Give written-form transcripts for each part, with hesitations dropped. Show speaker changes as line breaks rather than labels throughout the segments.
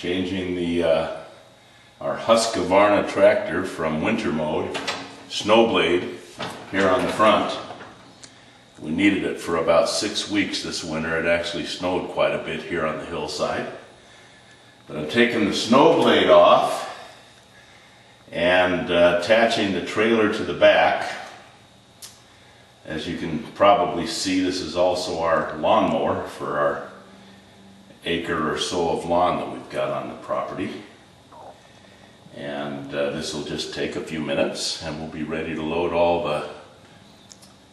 changing the our Husqvarna tractor from winter mode, snow blade, here on the front. We needed it for about 6 weeks this winter. It actually snowed quite a bit here on the hillside. But I'm taking the snow blade off and attaching the trailer to the back. As you can probably see, this is also our lawnmower for our acre or so of lawn that we've got on the property. And this will just take a few minutes and we'll be ready to load all the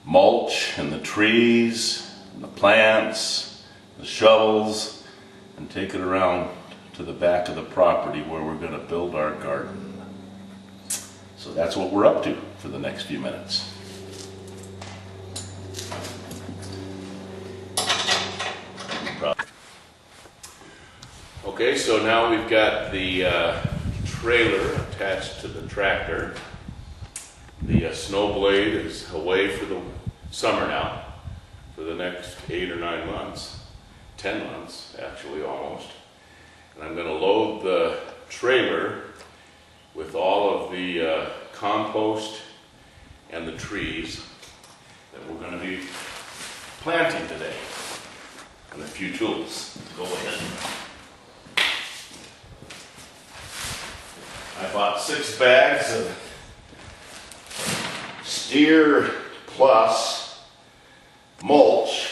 mulch and the trees and the plants, the shovels, and take it around to the back of the property where we're going to build our garden. So that's what we're up to for the next few minutes. Okay, so now we've got the trailer attached to the tractor. The snow blade is away for the summer now, for the next 8 or 9 months, 10 months actually almost. And I'm going to load the trailer with all of the compost and the trees that we're going to be planting today, and a few tools to go in. I bought 6 bags of Steer Plus mulch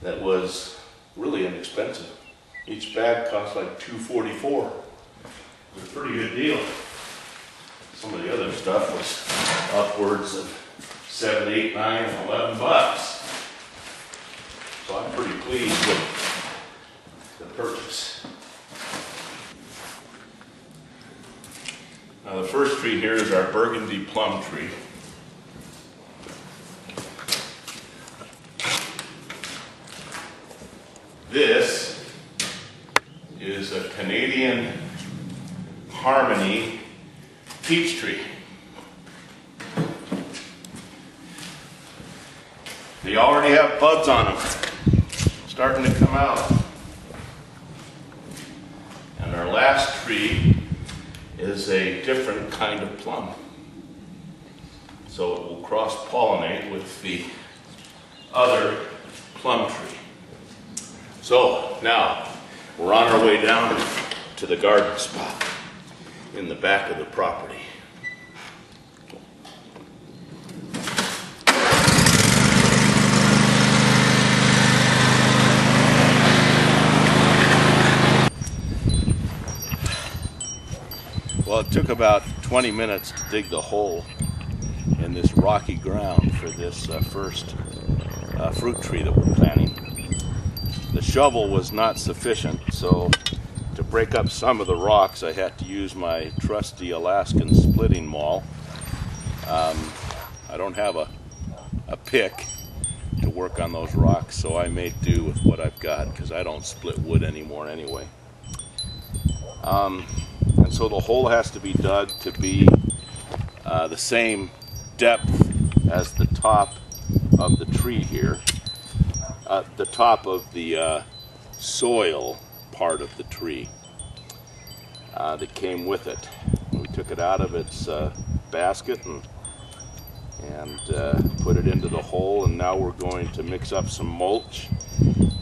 that was really inexpensive. Each bag cost like $2.44. It was a pretty good deal. Some of the other stuff was upwards of $7, $8, $9, $11. So I'm pretty pleased with the purchase. Now the first tree here is our burgundy plum tree. This is a Canadian Harmony peach tree. They already have buds on them, starting to come out. And our last tree is a different kind of plum. So it will cross-pollinate with the other plum tree. So now we're on our way down to the garden spot in the back of the property. Well, it took about 20 minutes to dig the hole in this rocky ground for this first fruit tree that we're planting. The shovel was not sufficient, so to break up some of the rocks I had to use my trusty Alaskan splitting maul. I don't have a pick to work on those rocks, so I made do with what I've got because I don't split wood anymore anyway. And so the hole has to be dug to be the same depth as the top of the tree here, the top of the soil part of the tree that came with it. We took it out of its basket and put it into the hole, and now we're going to mix up some mulch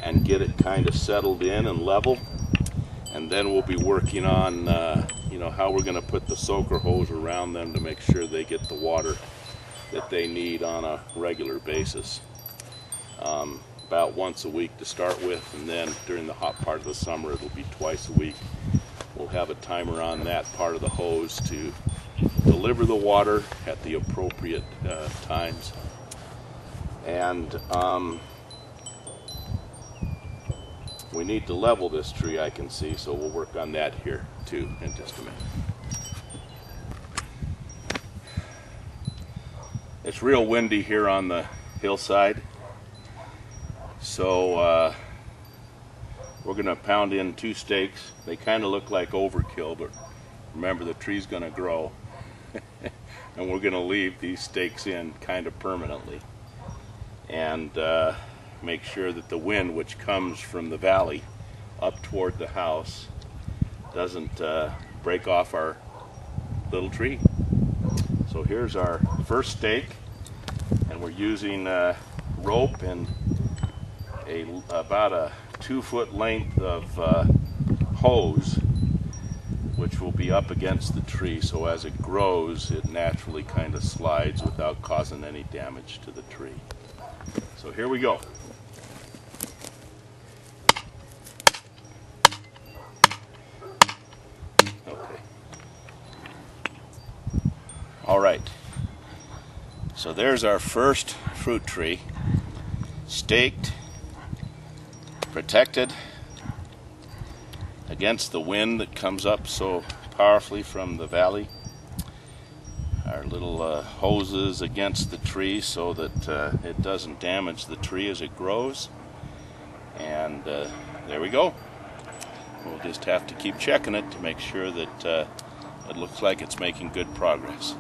and get it kind of settled in and level. And then we'll be working on how we're going to put the soaker hose around them to make sure they get the water that they need on a regular basis. About once a week to start with, and then during the hot part of the summer it'll be twice a week. We'll have a timer on that part of the hose to deliver the water at the appropriate times. And we need to level this tree, I can see, so we'll work on that here too in just a minute. It's real windy here on the hillside, so we're going to pound in 2 stakes. They kind of look like overkill, but remember the tree's going to grow. And we're going to leave these stakes in kind of permanently. And make sure that the wind, which comes from the valley up toward the house doesn't break off our little tree. So here's our first stake, and we're using rope and about a 2-foot length of hose, which will be up against the tree, so as it grows it naturally kind of slides without causing any damage to the tree. So here we go. Okay. All right. So there's our first fruit tree, staked, protected against the wind that comes up so powerfully from the valley. Our little hoses against the tree so that it doesn't damage the tree as it grows. And there we go. We'll just have to keep checking it to make sure that it looks like it's making good progress.